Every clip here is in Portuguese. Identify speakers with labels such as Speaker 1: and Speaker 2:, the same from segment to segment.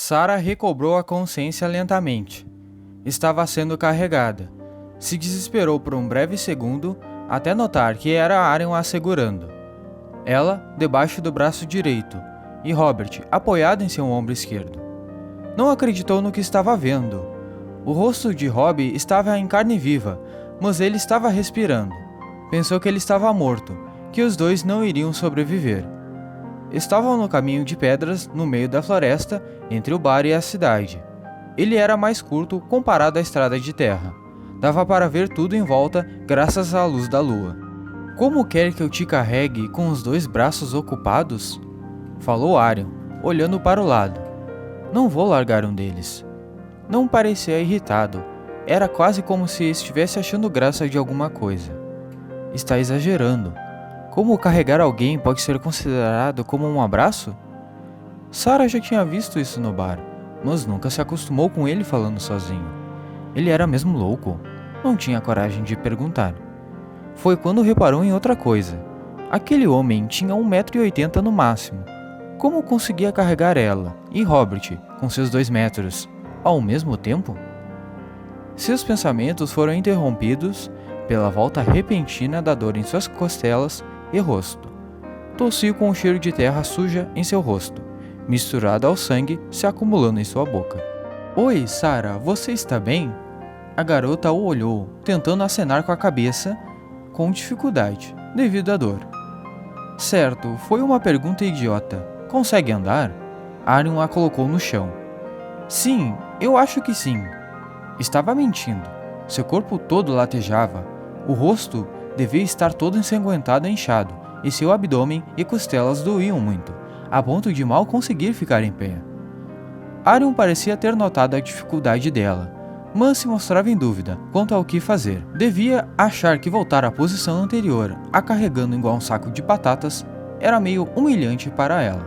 Speaker 1: Sarah recobrou a consciência lentamente. Estava sendo carregada. Se desesperou por um breve segundo, até notar que era Arion a segurando. Ela, debaixo do braço direito, e Robert, apoiado em seu ombro esquerdo. Não acreditou no que estava vendo. O rosto de Rob estava em carne viva, mas ele estava respirando. Pensou que ele estava morto, que os dois não iriam sobreviver. Estavam no caminho de pedras, no meio da floresta, entre o bar e a cidade. Ele era mais curto comparado à estrada de terra. Dava para ver tudo em volta graças à luz da lua. "Como quer que eu te carregue com os dois braços ocupados?" falou Arion, olhando para o lado. "Não vou largar um deles." Não parecia irritado. Era quase como se estivesse achando graça de alguma coisa. "Está exagerando. Como carregar alguém pode ser considerado como um abraço?" Sarah já tinha visto isso no bar, mas nunca se acostumou com ele falando sozinho. Ele era mesmo louco? Não tinha coragem de perguntar. Foi quando reparou em outra coisa. Aquele homem tinha 1,80 m no máximo. Como conseguia carregar ela e Robert, com seus 2 metros, ao mesmo tempo? Seus pensamentos foram interrompidos pela volta repentina da dor em suas costelas e rosto. Tossiu com o cheiro de terra suja em seu rosto, misturado ao sangue se acumulando em sua boca. "Oi, Sarah, você está bem?" A garota o olhou, tentando acenar com a cabeça, com dificuldade, devido à dor. "Certo, foi uma pergunta idiota. Consegue andar?" Arion a colocou no chão. "Sim, eu acho que sim." Estava mentindo. Seu corpo todo latejava. O rosto devia estar todo ensanguentado e inchado, e seu abdômen e costelas doíam muito, a ponto de mal conseguir ficar em pé. Arion parecia ter notado a dificuldade dela, mas se mostrava em dúvida quanto ao que fazer. Devia achar que voltar à posição anterior, a carregando igual um saco de batatas, era meio humilhante para ela.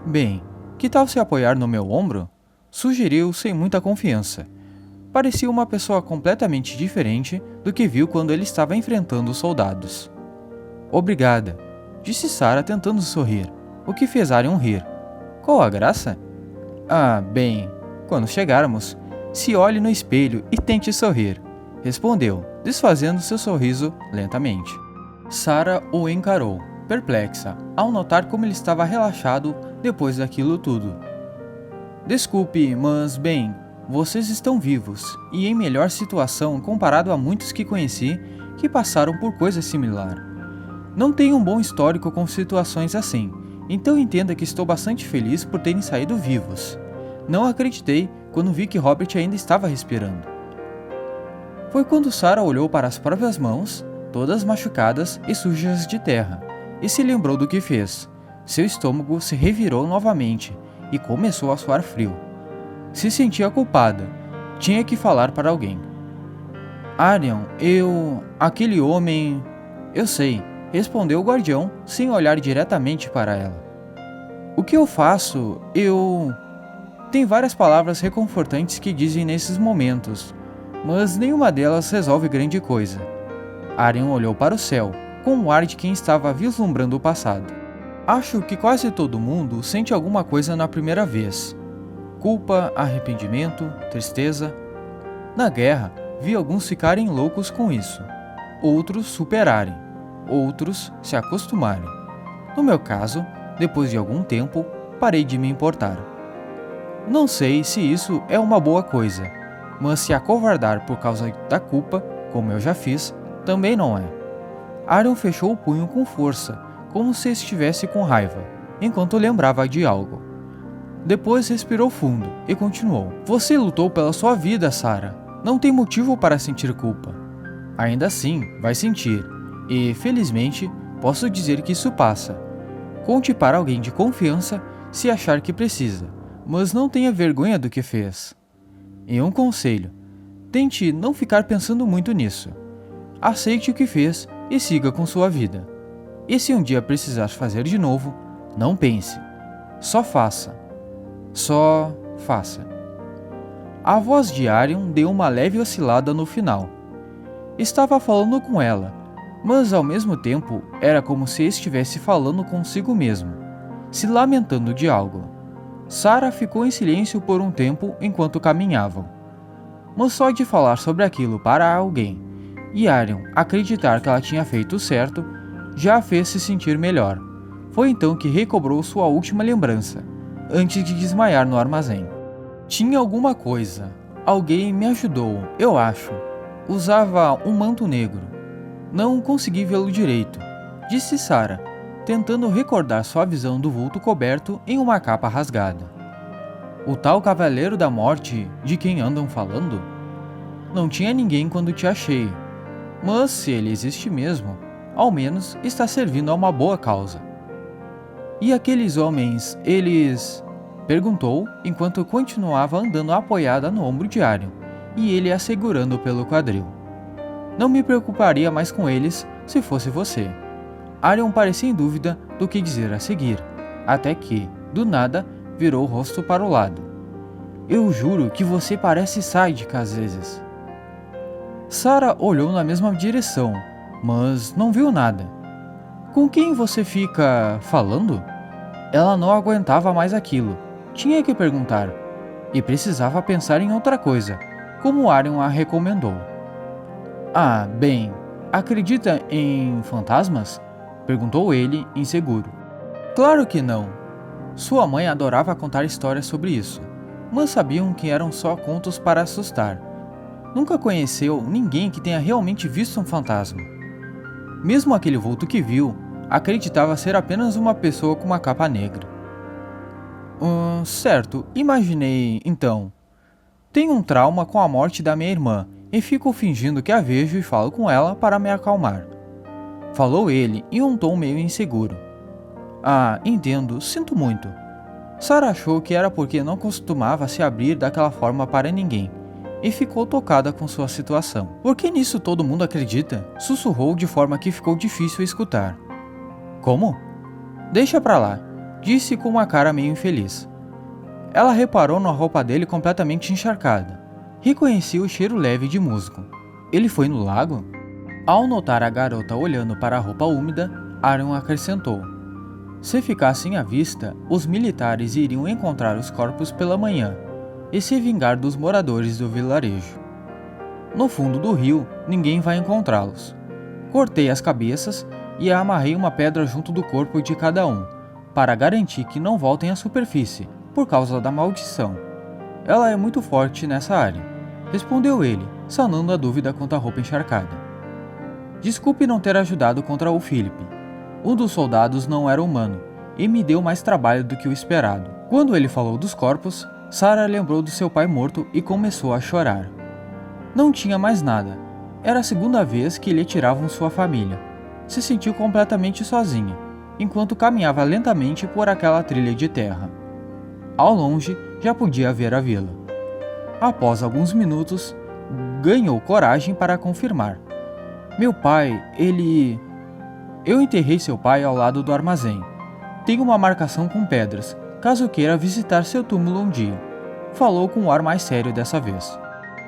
Speaker 1: "Bem, que tal se apoiar no meu ombro?" sugeriu sem muita confiança. Parecia uma pessoa completamente diferente do que viu quando ele estava enfrentando os soldados. "Obrigada", disse Sarah tentando sorrir, o que fez Arion rir. "Qual a graça?" "Ah, bem, quando chegarmos, se olhe no espelho e tente sorrir", respondeu, desfazendo seu sorriso lentamente. Sarah o encarou, perplexa, ao notar como ele estava relaxado depois daquilo tudo. "Desculpe, mas bem, vocês estão vivos e em melhor situação comparado a muitos que conheci que passaram por coisa similar. Não tenho um bom histórico com situações assim, então entenda que estou bastante feliz por terem saído vivos. Não acreditei quando vi que Robert ainda estava respirando." Foi quando Sarah olhou para as próprias mãos, todas machucadas e sujas de terra, e se lembrou do que fez. Seu estômago se revirou novamente e começou a suar frio. Se sentia culpada. Tinha que falar para alguém. "Arion, aquele homem..." "Eu sei", respondeu o guardião sem olhar diretamente para ela. "O que eu faço? Tem várias palavras reconfortantes que dizem nesses momentos, mas nenhuma delas resolve grande coisa." Arion olhou para o céu, com o ar de quem estava vislumbrando o passado. "Acho que quase todo mundo sente alguma coisa na primeira vez. Culpa, arrependimento, tristeza. Na guerra, vi alguns ficarem loucos com isso. Outros superarem. Outros se acostumarem. No meu caso, depois de algum tempo, parei de me importar. Não sei se isso é uma boa coisa, mas se acovardar por causa da culpa, como eu já fiz, também não é." Arion fechou o punho com força, como se estivesse com raiva, enquanto lembrava de algo. Depois respirou fundo e continuou. "Você lutou pela sua vida, Sarah. Não tem motivo para sentir culpa. Ainda assim, vai sentir, e, felizmente, posso dizer que isso passa. Conte para alguém de confiança se achar que precisa, mas não tenha vergonha do que fez. E um conselho: tente não ficar pensando muito nisso. Aceite o que fez e siga com sua vida. E se um dia precisar fazer de novo, não pense. Só faça. Só faça." A voz de Arion deu uma leve oscilada no final. Estava falando com ela, mas ao mesmo tempo era como se estivesse falando consigo mesmo, se lamentando de algo. Sarah ficou em silêncio por um tempo enquanto caminhavam. Mas só de falar sobre aquilo para alguém e Arion acreditar que ela tinha feito certo, já a fez se sentir melhor. Foi então que recobrou sua última lembrança, antes de desmaiar no armazém. Tinha alguma coisa. Alguém me ajudou, eu acho. Usava um manto negro. Não consegui vê-lo direito, disse Sarah, tentando recordar sua visão do vulto coberto em uma capa rasgada. O tal Cavaleiro da Morte de quem andam falando? Não tinha ninguém quando te achei, mas se ele existe mesmo, ao menos está servindo a uma boa causa. E aqueles homens, eles... Perguntou enquanto continuava andando apoiada no ombro de Arion, e ele a segurando pelo quadril. Não me preocuparia mais com eles se fosse você. Arion parecia em dúvida do que dizer a seguir, até que, do nada, virou o rosto para o lado. Eu juro que você parece sádica às vezes. Sarah olhou na mesma direção, mas não viu nada. Com quem você fica falando? Ela não aguentava mais aquilo. Tinha que perguntar. E precisava pensar em outra coisa, como Arion a recomendou. Ah, bem, acredita em fantasmas? Perguntou ele, inseguro. Claro que não. Sua mãe adorava contar histórias sobre isso, mas sabiam que eram só contos para assustar. Nunca conheceu ninguém que tenha realmente visto um fantasma. Mesmo aquele vulto que viu, acreditava ser apenas uma pessoa com uma capa negra. Certo, imaginei, então. Tenho um trauma com a morte da minha irmã e fico fingindo que a vejo e falo com ela para me acalmar. Falou ele em um tom meio inseguro. Ah, entendo, sinto muito. Sarah achou que era porque não costumava se abrir daquela forma para ninguém e ficou tocada com sua situação. Por que nisso todo mundo acredita? Sussurrou de forma que ficou difícil escutar. Como? Deixa pra lá, disse com uma cara meio infeliz. Ela reparou na roupa dele completamente encharcada. Reconhecia o cheiro leve de musgo. Ele foi no lago? Ao notar a garota olhando para a roupa úmida, Arion acrescentou. Se ficassem à vista, os militares iriam encontrar os corpos pela manhã e se vingar dos moradores do vilarejo. No fundo do rio, ninguém vai encontrá-los. Cortei as cabeças e amarrei uma pedra junto do corpo de cada um, para garantir que não voltem à superfície, por causa da maldição. Ela é muito forte nessa área, respondeu ele, sanando a dúvida quanto à roupa encharcada. Desculpe não ter ajudado contra o Philip. Um dos soldados não era humano, e me deu mais trabalho do que o esperado. Quando ele falou dos corpos, Sarah lembrou do seu pai morto e começou a chorar. Não tinha mais nada. Era a segunda vez que lhe tiravam sua família. Se sentiu completamente sozinha, enquanto caminhava lentamente por aquela trilha de terra. Ao longe, já podia ver a vila. Após alguns minutos, ganhou coragem para confirmar. Meu pai, ele... Eu enterrei seu pai ao lado do armazém. Tenho uma marcação com pedras, caso queira visitar seu túmulo um dia. Falou com um ar mais sério dessa vez.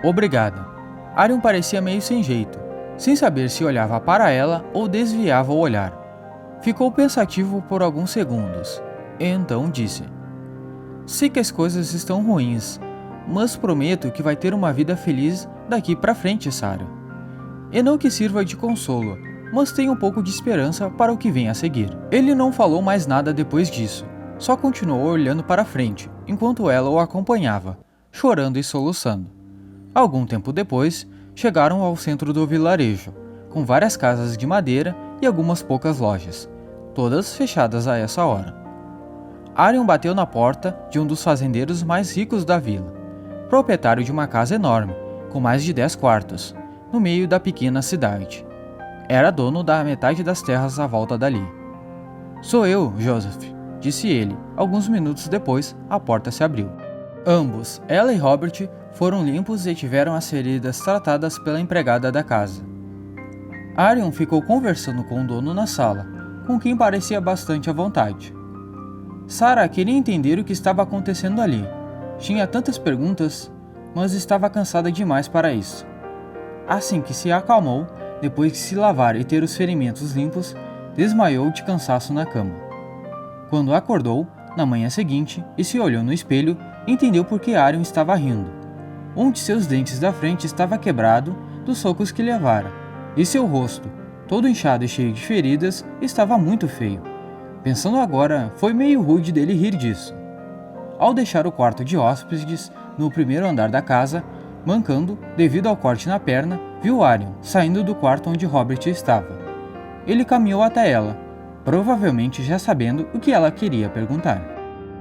Speaker 1: Obrigada. Arion parecia meio sem jeito, sem saber se olhava para ela ou desviava o olhar. Ficou pensativo por alguns segundos, e então disse: Sei que as coisas estão ruins, mas prometo que vai ter uma vida feliz daqui pra frente, Sarah. E não que sirva de consolo, mas tenho um pouco de esperança para o que vem a seguir. Ele não falou mais nada depois disso, só continuou olhando para frente, enquanto ela o acompanhava, chorando e soluçando. Algum tempo depois, chegaram ao centro do vilarejo, com várias casas de madeira e algumas poucas lojas, todas fechadas a essa hora. Arion bateu na porta de um dos fazendeiros mais ricos da vila, proprietário de uma casa enorme, com mais de 10 quartos, no meio da pequena cidade. Era dono da metade das terras à volta dali. Sou eu, Joseph, disse ele. Alguns minutos depois, a porta se abriu. Ambos, ela e Robert, foram limpos e tiveram as feridas tratadas pela empregada da casa. Arion ficou conversando com o dono na sala, com quem parecia bastante à vontade. Sarah queria entender o que estava acontecendo ali. Tinha tantas perguntas, mas estava cansada demais para isso. Assim que se acalmou, depois de se lavar e ter os ferimentos limpos, desmaiou de cansaço na cama. Quando acordou, Na manhã seguinte, e se olhou no espelho, entendeu por que Arion estava rindo. Um de seus dentes da frente estava quebrado dos socos que levara, e seu rosto, todo inchado e cheio de feridas, estava muito feio. Pensando agora, foi meio rude dele rir disso. Ao deixar o quarto de hóspedes no primeiro andar da casa, mancando devido ao corte na perna, viu Arion saindo do quarto onde Robert estava. Ele caminhou até ela, provavelmente já sabendo o que ela queria perguntar.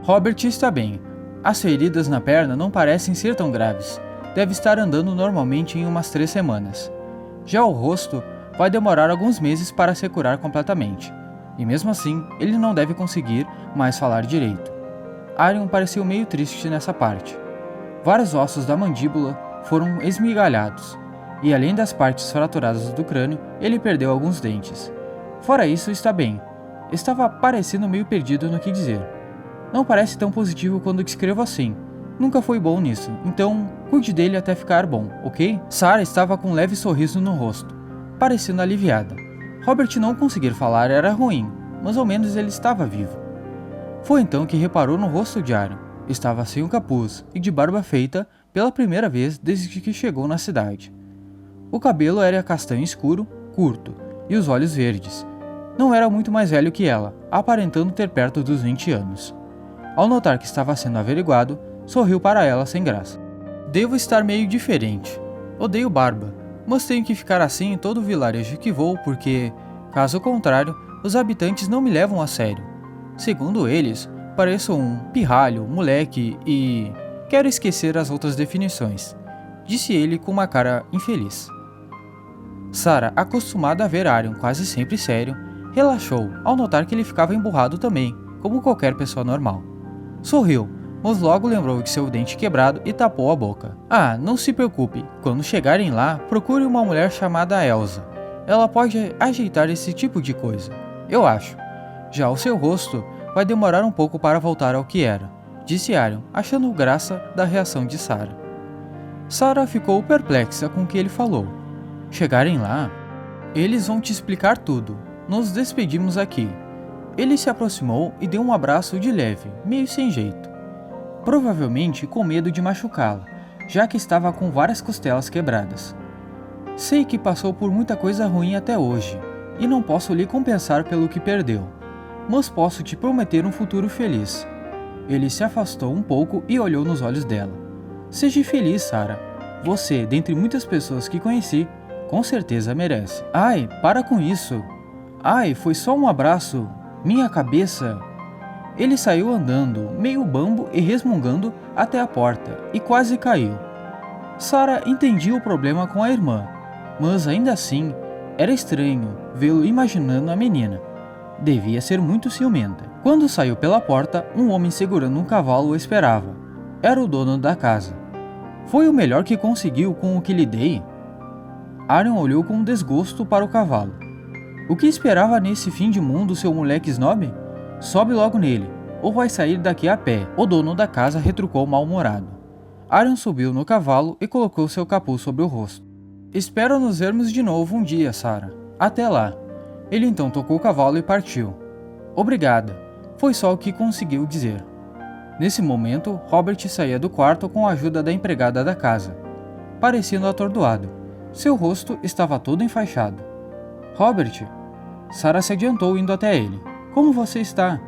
Speaker 1: Robert está bem. As feridas na perna não parecem ser tão graves. Deve estar andando normalmente em umas 3 semanas. Já o rosto vai demorar alguns meses para se curar completamente. E mesmo assim, ele não deve conseguir mais falar direito. Arion pareceu meio triste nessa parte. Vários ossos da mandíbula foram esmigalhados, e além das partes fraturadas do crânio, ele perdeu alguns dentes. Fora isso, está bem. Estava parecendo meio perdido no que dizer. Não parece tão positivo quando escrevo assim. Nunca foi bom nisso, então cuide dele até ficar bom, ok? Sarah estava com um leve sorriso no rosto, parecendo aliviada. Robert não conseguir falar era ruim, mas ao menos ele estava vivo. Foi então que reparou no rosto de Arion. Estava sem o capuz e de barba feita pela primeira vez desde que chegou na cidade. O cabelo era castanho escuro, curto, e os olhos verdes. Não era muito mais velho que ela, aparentando ter perto dos 20 anos. Ao notar que estava sendo averiguado, sorriu para ela sem graça. Devo estar meio diferente. Odeio barba, mas tenho que ficar assim em todo o vilarejo que vou porque, caso contrário, os habitantes não me levam a sério. Segundo eles, pareço um pirralho, moleque e... quero esquecer as outras definições, disse ele com uma cara infeliz. Sarah, acostumada a ver Arion quase sempre sério, relaxou ao notar que ele ficava emburrado também, como qualquer pessoa normal. Sorriu, mas logo lembrou de seu dente quebrado e tapou a boca. Ah, não se preocupe, quando chegarem lá, procure uma mulher chamada Elsa. Ela pode ajeitar esse tipo de coisa, eu acho. Já o seu rosto vai demorar um pouco para voltar ao que era, disse Arion, achando graça da reação de Sarah. Sarah ficou perplexa com o que ele falou. Chegarem lá, eles vão te explicar tudo. Nos despedimos aqui. Ele se aproximou e deu um abraço de leve, meio sem jeito. Provavelmente com medo de machucá-la, já que estava com várias costelas quebradas. Sei que passou por muita coisa ruim até hoje, e não posso lhe compensar pelo que perdeu, mas posso te prometer um futuro feliz. Ele se afastou um pouco e olhou nos olhos dela. Seja feliz, Sarah. Você, dentre muitas pessoas que conheci, com certeza merece. Ai, para com isso. Ai, foi só um abraço. Minha cabeça... Ele saiu andando, meio bambo e resmungando até a porta, e quase caiu. Sarah entendia o problema com a irmã, mas ainda assim, era estranho vê-lo imaginando a menina. Devia ser muito ciumenta. Quando saiu pela porta, um homem segurando um cavalo o esperava. Era o dono da casa. Foi o melhor que conseguiu com o que lhe dei? Arion olhou com desgosto para o cavalo. O que esperava nesse fim de mundo, seu moleque snob? Sobe logo nele, ou vai sair daqui a pé, o dono da casa retrucou mal-humorado. Arion subiu no cavalo e colocou seu capuz sobre o rosto. Espero nos vermos de novo um dia, Sarah. Até lá. Ele então tocou o cavalo e partiu. Obrigada, foi só o que conseguiu dizer. Nesse momento, Robert saía do quarto com a ajuda da empregada da casa, parecendo atordoado. Seu rosto estava todo enfaixado. Robert? Sarah se adiantou indo até ele. Como você está?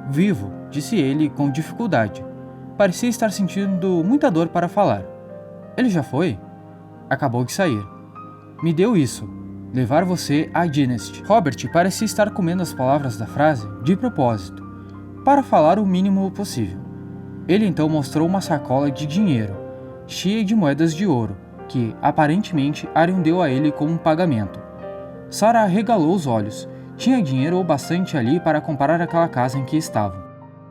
Speaker 1: Vivo, disse ele com dificuldade. Parecia estar sentindo muita dor para falar. Ele já foi? Acabou de sair. Me deu isso. Levar você a Dynasty. Robert parecia estar comendo as palavras da frase de propósito, para falar o mínimo possível. Ele então mostrou uma sacola de dinheiro, cheia de moedas de ouro, que, aparentemente, Arion deu a ele como um pagamento. Sarah arregalou os olhos. Tinha dinheiro o bastante ali para comprar aquela casa em que estavam.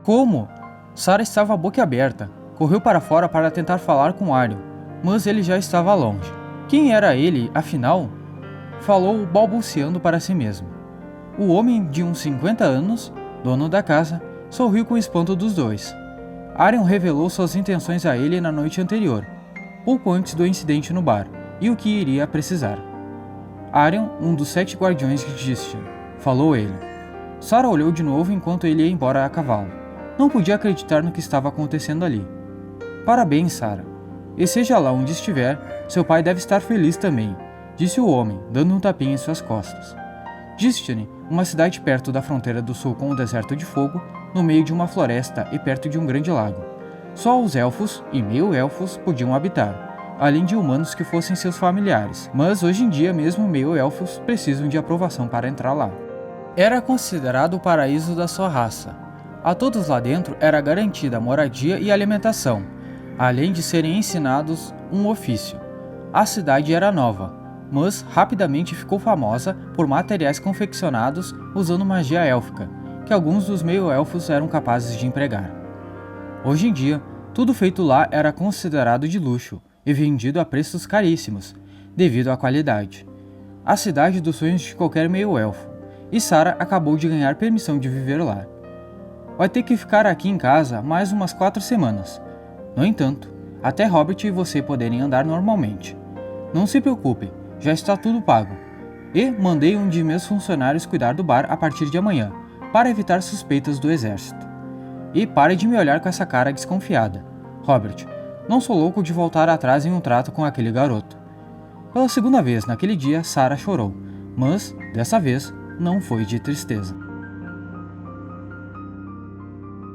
Speaker 1: Como? Sarah estava boquiaberta. Correu para fora para tentar falar com Arion, mas ele já estava longe. Quem era ele, afinal? Falou balbuciando para si mesmo. O homem de uns 50 anos, dono da casa, sorriu com espanto dos dois. Arion revelou suas intenções a ele na noite anterior, pouco antes do incidente no bar, e o que iria precisar. Arion, um dos 7 guardiões de Dynasty, falou ele. Sarah olhou de novo enquanto ele ia embora a cavalo. Não podia acreditar no que estava acontecendo ali. Parabéns, Sarah. E seja lá onde estiver, seu pai deve estar feliz também, disse o homem, dando um tapinha em suas costas. Destiny, uma cidade perto da fronteira do sul com o Deserto de Fogo, no meio de uma floresta e perto de um grande lago. Só os elfos e meio-elfos podiam habitar, além de humanos que fossem seus familiares, mas hoje em dia mesmo meio-elfos precisam de aprovação para entrar lá. Era considerado o paraíso da sua raça. A todos lá dentro era garantida moradia e alimentação, além de serem ensinados um ofício. A cidade era nova, mas rapidamente ficou famosa por materiais confeccionados usando magia élfica, que alguns dos meio-elfos eram capazes de empregar. Hoje em dia, tudo feito lá era considerado de luxo e vendido a preços caríssimos, devido à qualidade. A cidade dos sonhos de qualquer meio-elfo, e Sarah acabou de ganhar permissão de viver lá. Vai ter que ficar aqui em casa mais umas 4 semanas. No entanto, até Hobbit e você poderem andar normalmente. Não se preocupe, já está tudo pago. E mandei um de meus funcionários cuidar do bar a partir de amanhã, para evitar suspeitas do exército. E pare de me olhar com essa cara desconfiada. Robert, não sou louco de voltar atrás em um trato com aquele garoto. Pela segunda vez naquele dia, Sarah chorou, mas, dessa vez, não foi de tristeza.